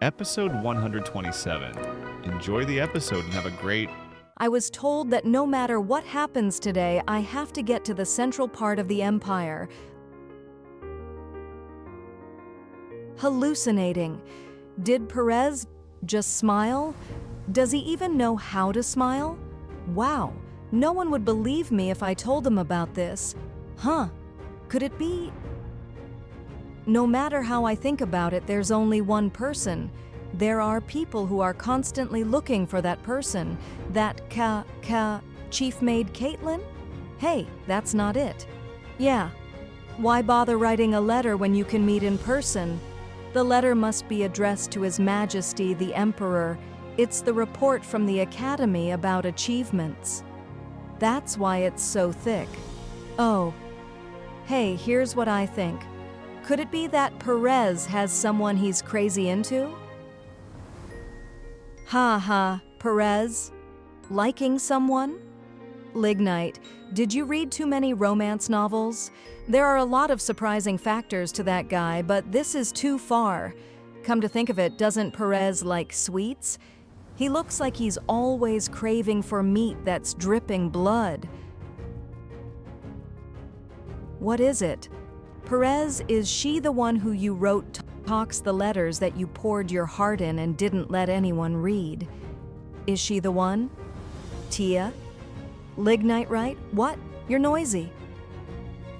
Episode 127. Enjoy the episode and have a great... I was told that no matter what happens today, I have to get to the central part of the empire. Hallucinating. Did Perez just smile? Does he even know how to smile? Wow, no one would believe me if I told them about this. Huh, could it be? No matter how I think about it, there's only one person. There are people who are constantly looking for that person. That Chief Maid Caitlin? Hey, that's not it. Yeah. Why bother writing a letter when you can meet in person? The letter must be addressed to His Majesty the Emperor. It's the report from the Academy about achievements. That's why it's so thick. Oh. Hey, here's what I think. Could it be that Perez has someone he's crazy into? Ha ha, Perez? Liking someone? Lignite, did you read too many romance novels? There are a lot of surprising factors to that guy, but this is too far. Come to think of it, doesn't Perez like sweets? He looks like he's always craving for meat that's dripping blood. What is it? Perez, is she the one who you wrote talks the letters that you poured your heart in and didn't let anyone read? Is she the one? Tia? Lignite, right? What? You're noisy.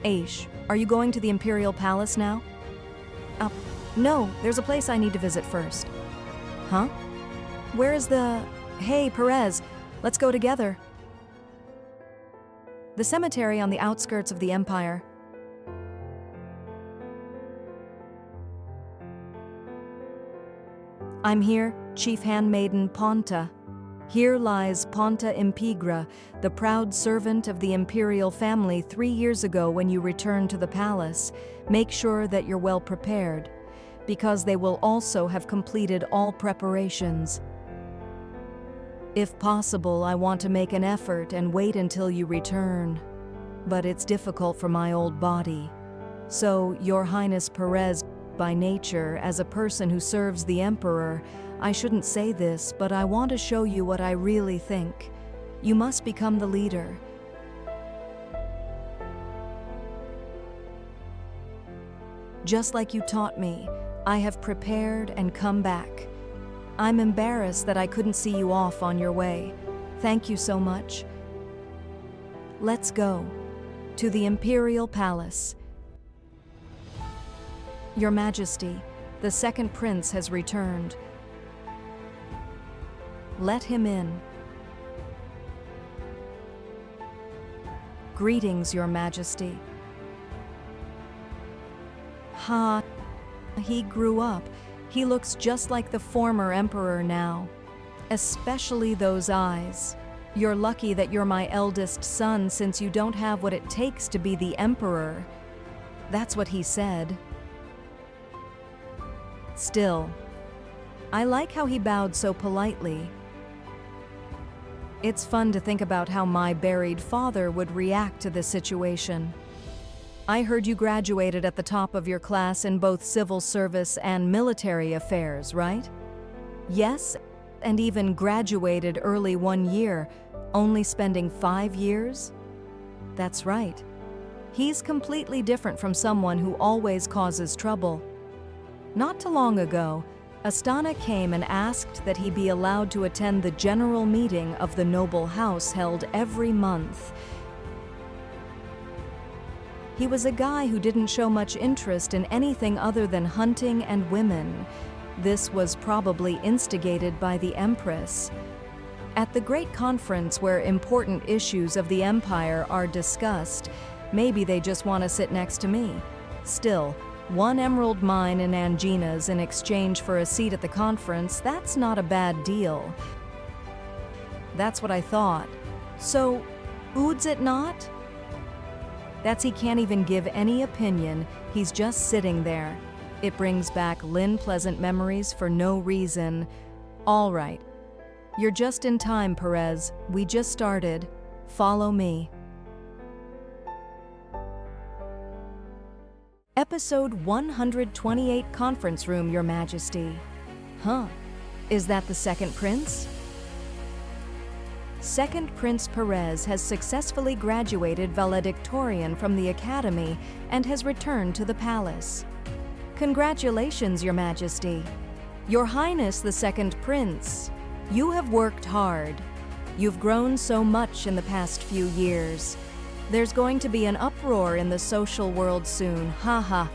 Aish, are you going to the Imperial Palace now? No, there's a place I need to visit first. Huh? Where is the... Hey, Perez, let's go together. The cemetery on the outskirts of the Empire. I'm here, Chief Handmaiden Ponta. Here lies Ponta Impigra, the proud servant of the Imperial family 3 years ago when you returned to the palace. Make sure that you're well prepared, because they will also have completed all preparations. If possible, I want to make an effort and wait until you return, but it's difficult for my old body. So, Your Highness Perez, by nature, as a person who serves the Emperor, I shouldn't say this, but I want to show you what I really think. You must become the leader. Just like you taught me, I have prepared and come back. I'm embarrassed that I couldn't see you off on your way. Thank you so much. Let's go to the Imperial Palace. Your Majesty, the second prince has returned. Let him in. Greetings, Your Majesty. Ha, he grew up. He looks just like the former emperor now. Especially those eyes. You're lucky that you're my eldest son since you don't have what it takes to be the emperor. That's what he said. Still, I like how he bowed so politely. It's fun to think about how my buried father would react to this situation. I heard you graduated at the top of your class in both civil service and military affairs, right? Yes, and even graduated early 1 year, only spending 5 years? That's right. He's completely different from someone who always causes trouble. Not too long ago, Astana came and asked that he be allowed to attend the general meeting of the noble house held every month. He was a guy who didn't show much interest in anything other than hunting and women. This was probably instigated by the empress. At the great conference where important issues of the empire are discussed, maybe they just want to sit next to me. Still, 1 emerald mine in Anginas in exchange for a seat at the conference, that's not a bad deal. That's what I thought. So, oods it not? That's he can't even give any opinion, he's just sitting there. It brings back pleasant memories for no reason. All right. You're just in time, Perez. We just started. Follow me. Episode 128 Conference Room, Your Majesty. Huh. Is that the second prince? Second Prince Perez has successfully graduated valedictorian from the academy and has returned to the palace. Congratulations, Your Majesty. Your Highness the Second Prince, you have worked hard. You've grown so much in the past few years. There's going to be an uproar in the social world soon, haha.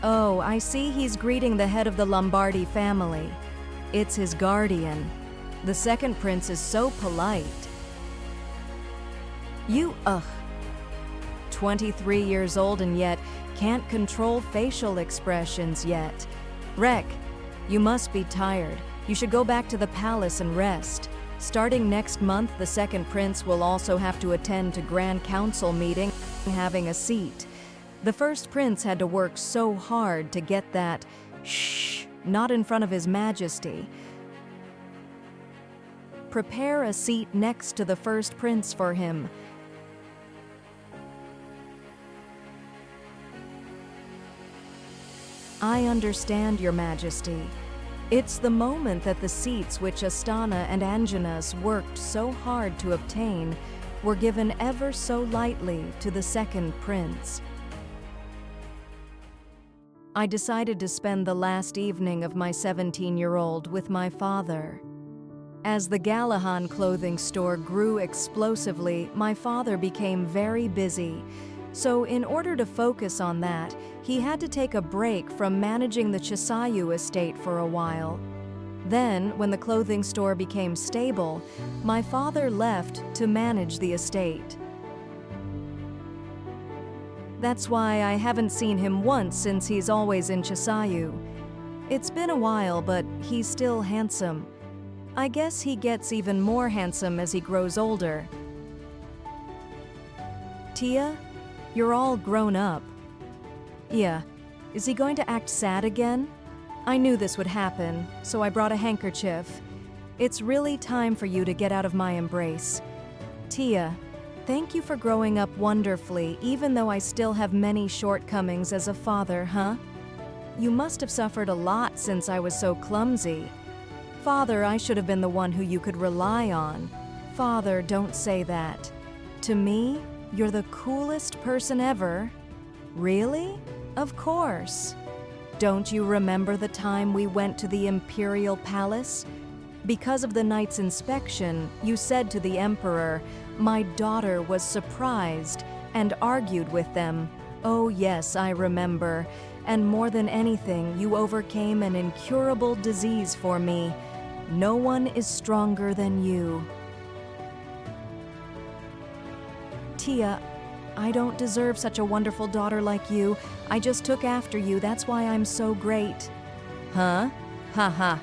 Oh, I see he's greeting the head of the Lombardi family. It's his guardian. The second prince is so polite. You, 23 years old and yet can't control facial expressions yet. Rek, you must be tired. You should go back to the palace and rest. Starting next month, the second prince will also have to attend to Grand Council meeting, having a seat. The first prince had to work so hard to get that shh, not in front of His Majesty. Prepare a seat next to the first prince for him. I understand, Your Majesty. It's the moment that the seats which Astana and Anjanas worked so hard to obtain were given ever so lightly to the second prince. I decided to spend the last evening of my 17-year-old with my father. As the Gallahan clothing store grew explosively, my father became very busy. So in order to focus on that, he had to take a break from managing the Chisayu estate for a while. Then, when the clothing store became stable, my father left to manage the estate. That's why I haven't seen him once since he's always in Chisayu. It's been a while, but he's still handsome. I guess he gets even more handsome as he grows older. Tia? You're all grown up. Yeah, is he going to act sad again? I knew this would happen, so I brought a handkerchief. It's really time for you to get out of my embrace. Tia, thank you for growing up wonderfully, even though I still have many shortcomings as a father, huh? You must have suffered a lot since I was so clumsy. Father, I should have been the one who you could rely on. Father, don't say that. To me, you're the coolest person ever. Really? Of course. Don't you remember the time we went to the Imperial Palace? Because of the night's inspection, you said to the Emperor, my daughter was surprised, and argued with them. Oh yes, I remember. And more than anything, you overcame an incurable disease for me. No one is stronger than you. Tia, I don't deserve such a wonderful daughter like you. I just took after you, that's why I'm so great. Huh? Haha.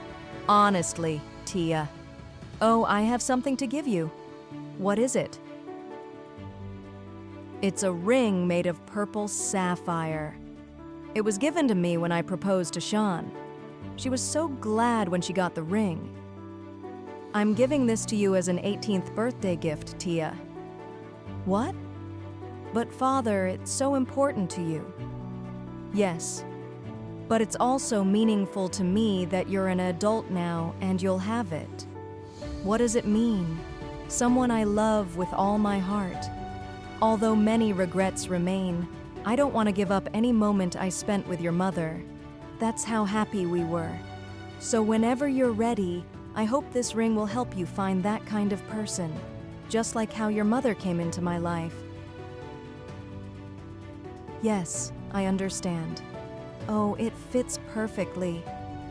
Honestly, Tia. Oh, I have something to give you. What is it? It's a ring made of purple sapphire. It was given to me when I proposed to Sean. She was so glad when she got the ring. I'm giving this to you as an 18th birthday gift, Tia. What? But Father, it's so important to you. Yes, but it's also meaningful to me that you're an adult now and you'll have it. What does it mean? Someone I love with all my heart. Although many regrets remain, I don't want to give up any moment I spent with your mother. That's how happy we were. So whenever you're ready, I hope this ring will help you find that kind of person, just like how your mother came into my life. Yes, I understand. Oh, it fits perfectly,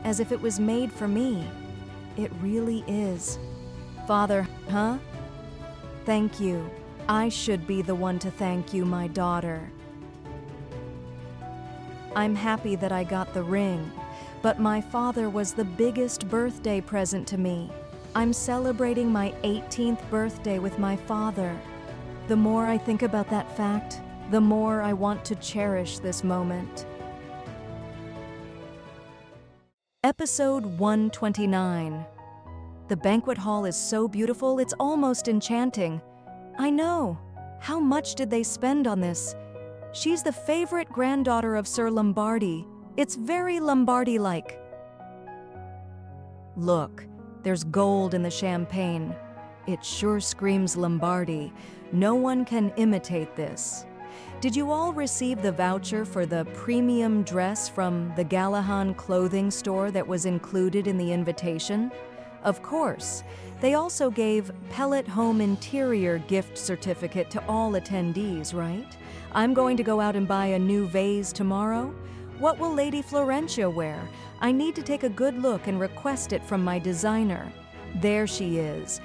as if it was made for me. It really is. Father, huh? Thank you. I should be the one to thank you, my daughter. I'm happy that I got the ring, but my father was the biggest birthday present to me. I'm celebrating my 18th birthday with my father. The more I think about that fact, the more I want to cherish this moment. Episode 129. The banquet hall is so beautiful, it's almost enchanting. I know. How much did they spend on this? She's the favorite granddaughter of Sir Lombardi. It's very Lombardi-like. Look, there's gold in the champagne. It sure screams Lombardi. No one can imitate this. Did you all receive the voucher for the premium dress from the Gallahan clothing store that was included in the invitation? Of course. They also gave Pellet Home Interior gift certificate to all attendees, right? I'm going to go out and buy a new vase tomorrow. What will Lady Florentia wear? I need to take a good look and request it from my designer. There she is.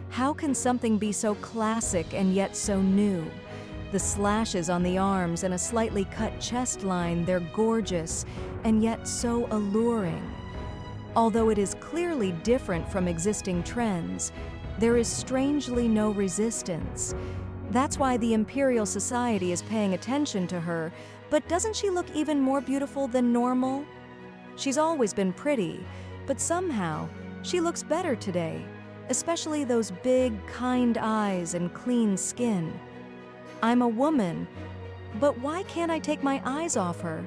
How can something be so classic and yet so new? The slashes on the arms and a slightly cut chest line, they're gorgeous and yet so alluring. Although it is clearly different from existing trends, there is strangely no resistance. That's why the Imperial Society is paying attention to her, but doesn't she look even more beautiful than normal? She's always been pretty, but somehow she looks better today, especially those big, kind eyes and clean skin. I'm a woman, but why can't I take my eyes off her?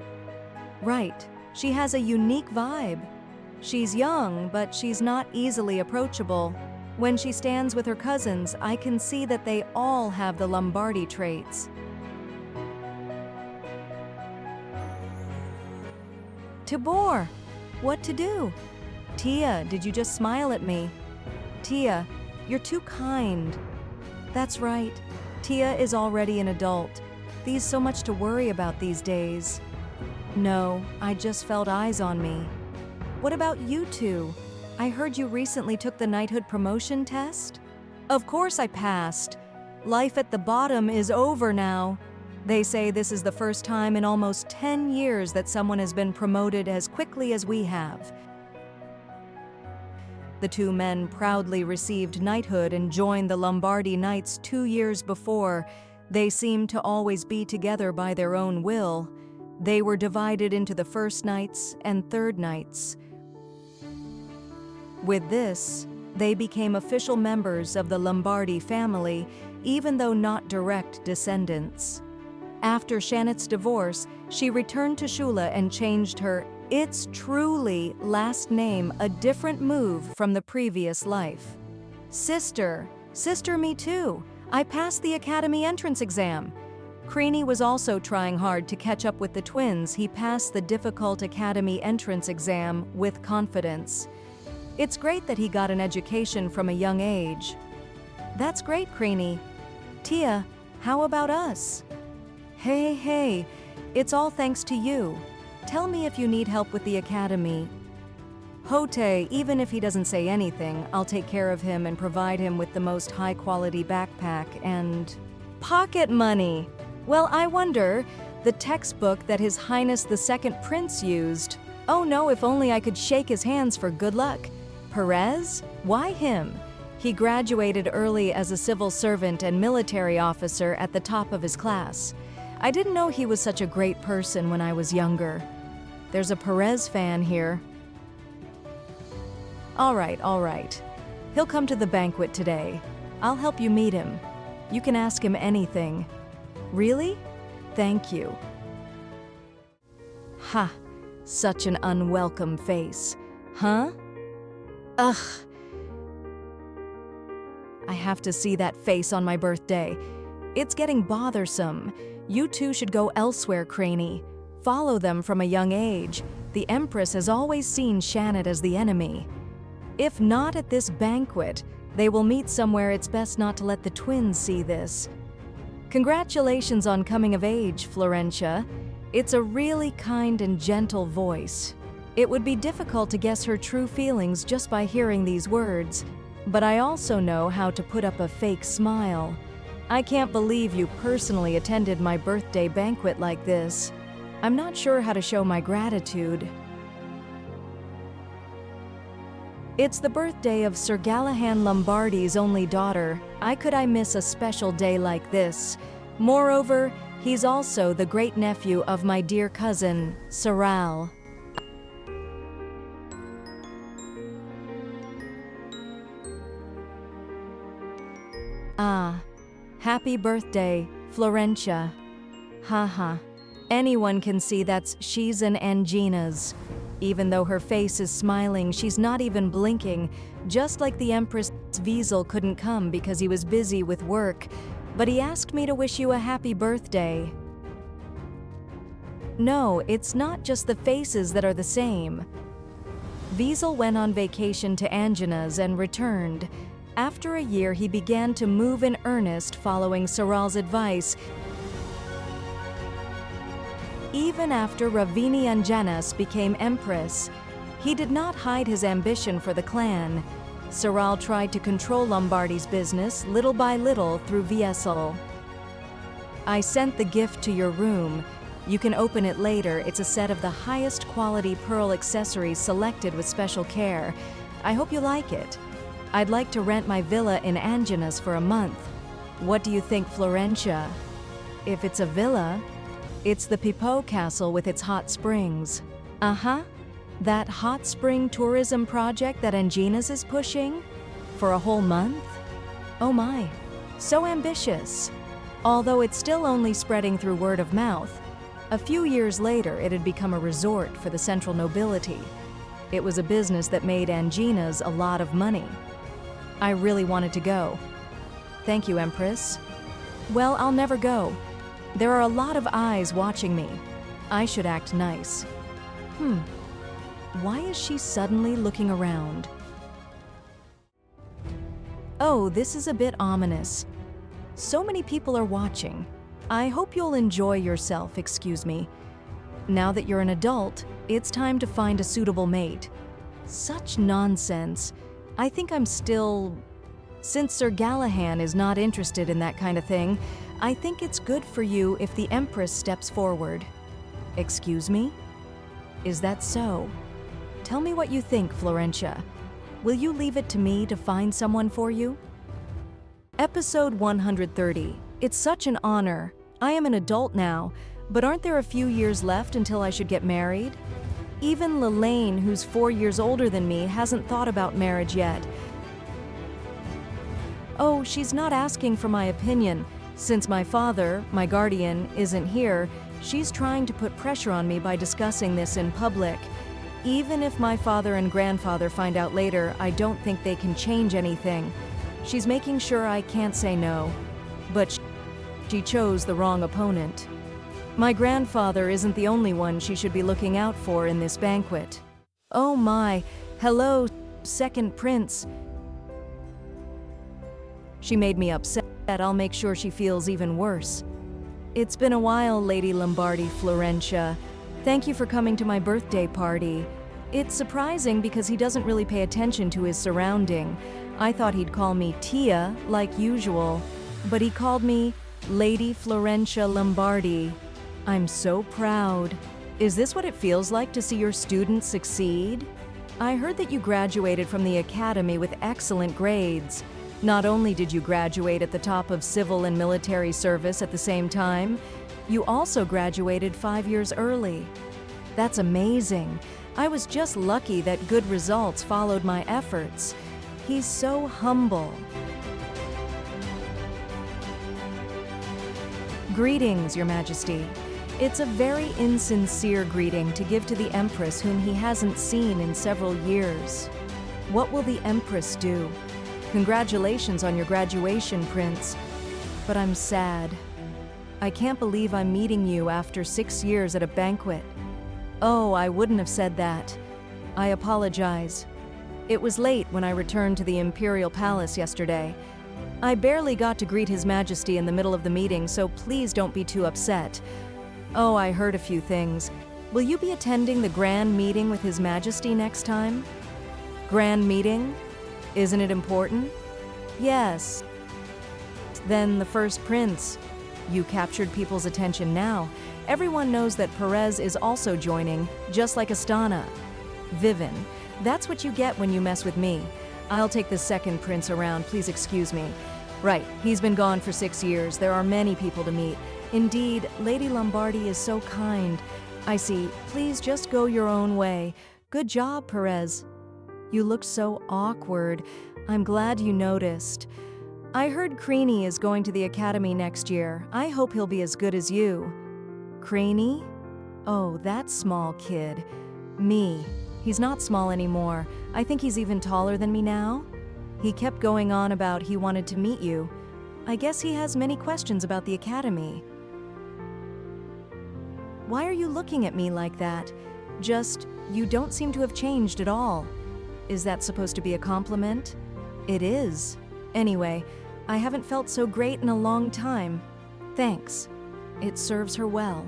Right, she has a unique vibe. She's young, but she's not easily approachable. When she stands with her cousins, I can see that they all have the Lombardi traits. Tibor, what to do? Tia, did you just smile at me? Tia, you're too kind. That's right. Tia is already an adult. There's so much to worry about these days. No, I just felt eyes on me. What about you two? I heard you recently took the knighthood promotion test? Of course I passed. Life at the bottom is over now. They say this is the first time in almost 10 years that someone has been promoted as quickly as we have. The two men proudly received knighthood and joined the Lombardi Knights 2 years before. They seemed to always be together by their own will. They were divided into the first knights and third knights. With this, they became official members of the Lombardi family, even though not direct descendants. After Shanet's divorce, she returned to Shula and changed her "It's truly" last name, a different move from the previous life. Sister, me too. I passed the academy entrance exam. Creanie was also trying hard to catch up with the twins. He passed the difficult academy entrance exam with confidence. It's great that he got an education from a young age. That's great, Creanie. Tia, how about us? Hey, it's all thanks to you. Tell me if you need help with the academy. Hote, even if he doesn't say anything, I'll take care of him and provide him with the most high-quality backpack and pocket money. Well, I wonder, the textbook that His Highness the Second Prince used. Oh no, if only I could shake his hands for good luck. Perez? Why him? He graduated early as a civil servant and military officer at the top of his class. I didn't know he was such a great person when I was younger. There's a Perez fan here. All right. He'll come to the banquet today. I'll help you meet him. You can ask him anything. Really? Thank you. Ha, such an unwelcome face. Huh? Ugh. I have to see that face on my birthday. It's getting bothersome. You two should go elsewhere, Creanie. Follow them from a young age. The Empress has always seen Shanet as the enemy. If not at this banquet, they will meet somewhere. It's best not to let the twins see this. Congratulations on coming of age, Florentia. It's a really kind and gentle voice. It would be difficult to guess her true feelings just by hearing these words, but I also know how to put up a fake smile. I can't believe you personally attended my birthday banquet like this. I'm not sure how to show my gratitude. It's the birthday of Sir Gallahan Lombardi's only daughter. How could I miss a special day like this? Moreover, he's also the great-nephew of my dear cousin, Saral. Ah, happy birthday, Florentia. Haha. Anyone can see she's an Angina's. Even though her face is smiling, she's not even blinking, just like the Empress. Wiesel couldn't come because he was busy with work, but he asked me to wish you a happy birthday. No, it's not just the faces that are the same. Wiesel went on vacation to Angina's and returned. After a year, he began to move in earnest following Saral's advice. Even after Ravini Anjanas became empress, he did not hide his ambition for the clan. Saral tried to control Lombardi's business little by little through Wiesel. I sent the gift to your room. You can open it later. It's a set of the highest quality pearl accessories selected with special care. I hope you like it. I'd like to rent my villa in Angina's for a month. What do you think, Florentia? If it's a villa, it's the Pipot Castle with its hot springs. That hot spring tourism project that Angina's is pushing? For a whole month? Oh my, so ambitious. Although it's still only spreading through word of mouth, a few years later it had become a resort for the central nobility. It was a business that made Angina's a lot of money. I really wanted to go. Thank you, Empress. Well, I'll never go. There are a lot of eyes watching me. I should act nice. Why is she suddenly looking around? Oh, this is a bit ominous. So many people are watching. I hope you'll enjoy yourself, excuse me. Now that you're an adult, it's time to find a suitable mate. Such nonsense. I think I'm still... Since Sir Gallahan is not interested in that kind of thing, I think it's good for you if the Empress steps forward. Excuse me? Is that so? Tell me what you think, Florentia. Will you leave it to me to find someone for you? Episode 130. It's such an honor. I am an adult now, but aren't there a few years left until I should get married? Even Lelaine, who's 4 years older than me, hasn't thought about marriage yet. Oh, she's not asking for my opinion. Since my father, my guardian, isn't here, she's trying to put pressure on me by discussing this in public. Even if my father and grandfather find out later, I don't think they can change anything. She's making sure I can't say no. But she chose the wrong opponent. My grandfather isn't the only one she should be looking out for in this banquet. Oh my, hello, second prince. She made me upset. I'll make sure she feels even worse. It's been a while, Lady Lombardi Florentia. Thank you for coming to my birthday party. It's surprising because he doesn't really pay attention to his surrounding. I thought he'd call me Tia, like usual, but he called me Lady Florentia Lombardi. I'm so proud. Is this what it feels like to see your students succeed? I heard that you graduated from the academy with excellent grades. Not only did you graduate at the top of civil and military service at the same time, you also graduated 5 years early. That's amazing. I was just lucky that good results followed my efforts. He's so humble. Greetings, Your Majesty. It's a very insincere greeting to give to the Empress whom he hasn't seen in several years. What will the Empress do? Congratulations on your graduation, Prince. But I'm sad. I can't believe I'm meeting you after 6 years at a banquet. Oh, I wouldn't have said that. I apologize. It was late when I returned to the Imperial Palace yesterday. I barely got to greet His Majesty in the middle of the meeting, so please don't be too upset. Oh, I heard a few things. Will you be attending the grand meeting with His Majesty next time? Grand meeting? Isn't it important? Yes. Then the first prince. You captured people's attention now. Everyone knows that Perez is also joining, just like Astana. Vivin. That's what you get when you mess with me. I'll take the second prince around, please excuse me. Right, he's been gone for 6 years. There are many people to meet. Indeed, Lady Lombardi is so kind. I see. Please just go your own way. Good job, Perez. You look so awkward. I'm glad you noticed. I heard Creanie is going to the academy next year. I hope he'll be as good as you. Creanie? Oh, that small kid. Me. He's not small anymore. I think he's even taller than me now. He kept going on about he wanted to meet you. I guess he has many questions about the academy. Why are you looking at me like that? You don't seem to have changed at all. Is that supposed to be a compliment? It is. Anyway, I haven't felt so great in a long time. Thanks. It serves her well.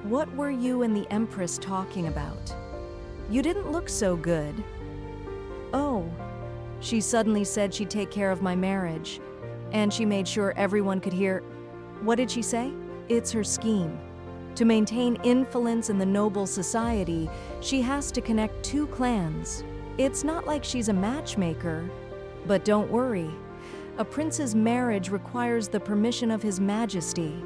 What were you and the empress talking about? You didn't look so good. Oh, she suddenly said she'd take care of my marriage, and she made sure everyone could hear. What did she say? It's her scheme. To maintain influence in the noble society, she has to connect two clans. It's not like she's a matchmaker. But don't worry. A prince's marriage requires the permission of His Majesty.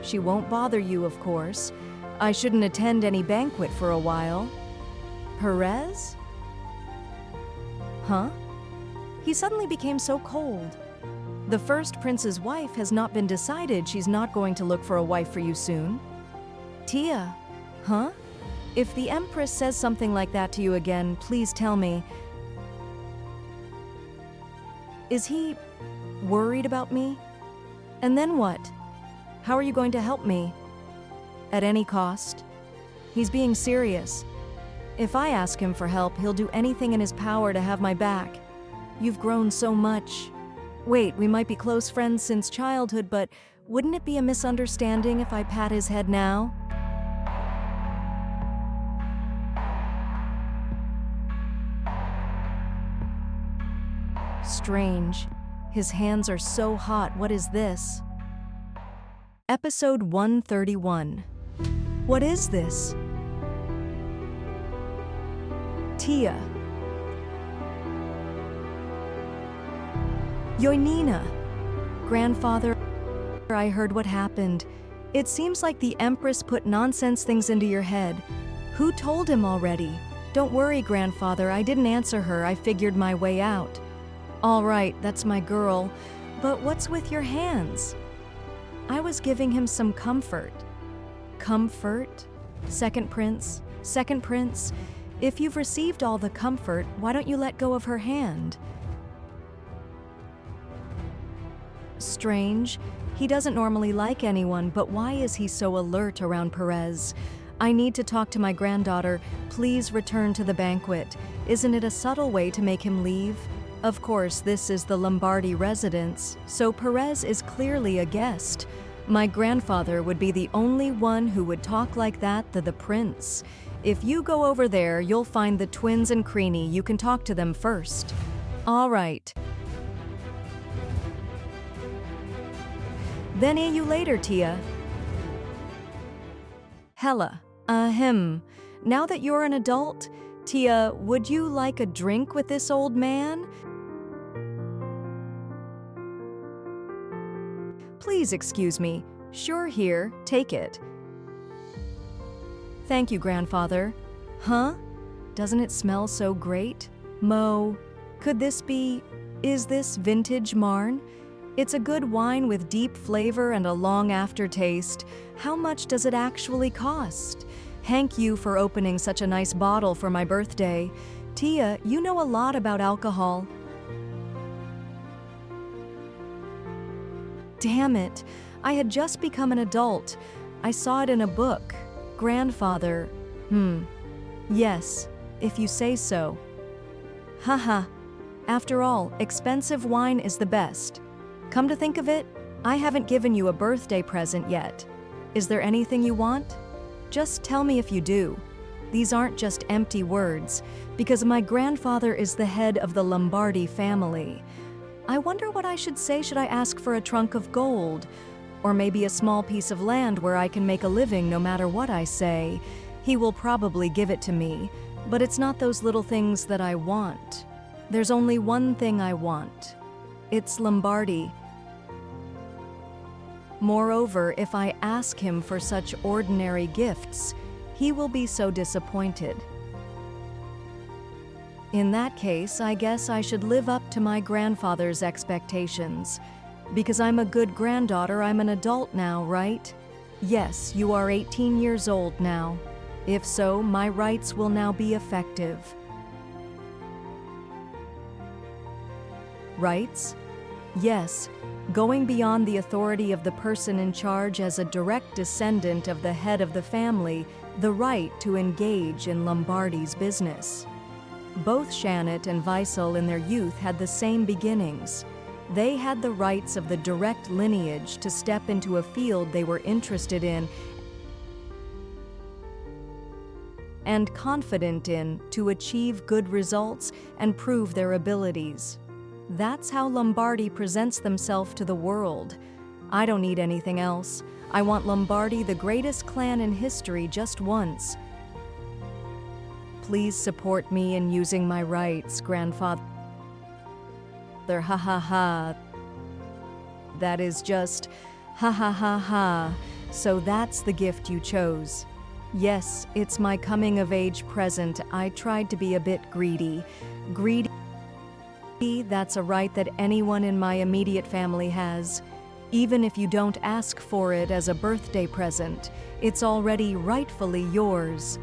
She won't bother you, of course. I shouldn't attend any banquet for a while. Perez? Huh? He suddenly became so cold. The first prince's wife has not been decided. She's not going to look for a wife for you soon. Tia, huh? If the empress says something like that to you again, please tell me. Is he worried about me? And then what? How are you going to help me? At any cost? He's being serious. If I ask him for help, he'll do anything in his power to have my back. You've grown so much. Wait, we might be close friends since childhood, but wouldn't it be a misunderstanding if I pat his head now? Strange. His hands are so hot. What is this? Episode 131. What is this? Tia. Yoinina. Grandfather, I heard what happened. It seems like the Empress put nonsense things into your head. Who told him already? Don't worry, Grandfather, I didn't answer her. I figured my way out. All right, that's my girl. But what's with your hands? I was giving him some comfort. Comfort? Second prince? Second prince? If you've received all the comfort, why don't you let go of her hand? Strange. He doesn't normally like anyone, but why is he so alert around Perez? I need to talk to my granddaughter. Please return to the banquet. Isn't it a subtle way to make him leave? Of course, this is the Lombardi residence, so Perez is clearly a guest. My grandfather would be the only one who would talk like that to the prince. If you go over there, you'll find the twins and Creanie. You can talk to them first. All right. Then see you later, Tia. Hella. Now that you're an adult, Tia, would you like a drink with this old man? Please excuse me. Sure, here, take it. Thank you, Grandfather. Huh? Doesn't it smell so great? Mo, could this be... Is this vintage Marne? It's a good wine with deep flavor and a long aftertaste. How much does it actually cost? Thank you for opening such a nice bottle for my birthday. Tia, you know a lot about alcohol. Damn it. I had just become an adult. I saw it in a book. Grandfather. Yes, if you say so. Haha. After all, expensive wine is the best. Come to think of it, I haven't given you a birthday present yet. Is there anything you want? Just tell me if you do. These aren't just empty words, because my grandfather is the head of the Lombardi family. I wonder what I should say. Should I ask for a trunk of gold? Or maybe a small piece of land where I can make a living no matter what I say? He will probably give it to me, but it's not those little things that I want. There's only one thing I want. It's Lombardi. Moreover, if I ask him for such ordinary gifts, he will be so disappointed. In that case, I guess I should live up to my grandfather's expectations. Because I'm a good granddaughter, I'm an adult now, right? Yes, you are 18 years old now. If so, my rights will now be effective. Rights? Yes, going beyond the authority of the person in charge as a direct descendant of the head of the family, the right to engage in Lombardi's business. Both Shannon and Weissel in their youth had the same beginnings. They had the rights of the direct lineage to step into a field they were interested in and confident in to achieve good results and prove their abilities. That's how Lombardi presents themselves to the world. I don't need anything else. I want Lombardi, the greatest clan in history, just once. Please support me in using my rights, grandfather. Ha ha ha. That is just ha ha ha ha. So that's the gift you chose. Yes, it's my coming-of-age present. I tried to be a bit greedy. Greedy, that's a right that anyone in my immediate family has. Even if you don't ask for it as a birthday present, it's already rightfully yours.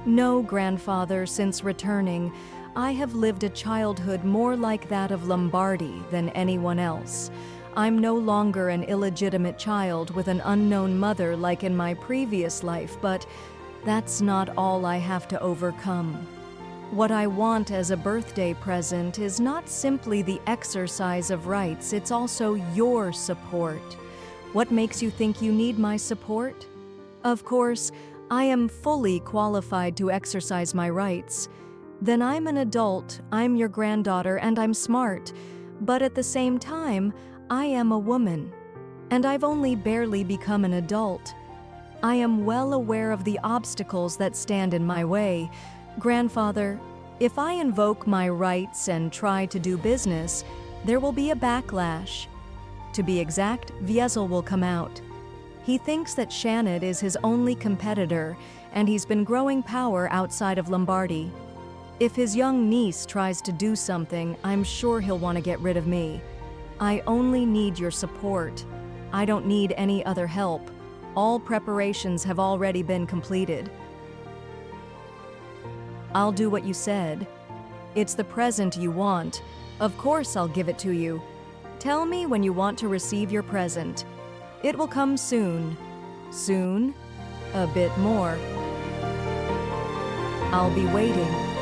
No, grandfather, since returning, I have lived a childhood more like that of Lombardi than anyone else. I'm no longer an illegitimate child with an unknown mother like in my previous life, but that's not all I have to overcome. What I want as a birthday present is not simply the exercise of rights, it's also your support. What makes you think you need my support? Of course, I am fully qualified to exercise my rights. Then I'm an adult, I'm your granddaughter, and I'm smart. But at the same time, I am a woman. And I've only barely become an adult. I am well aware of the obstacles that stand in my way. Grandfather, if I invoke my rights and try to do business, there will be a backlash. To be exact, Weissel will come out. He thinks that Shannon is his only competitor, and he's been growing power outside of Lombardi. If his young niece tries to do something, I'm sure he'll want to get rid of me. I only need your support. I don't need any other help. All preparations have already been completed. I'll do what you said. It's the present you want. Of course I'll give it to you. Tell me when you want to receive your present. It will come soon. Soon? A bit more. I'll be waiting.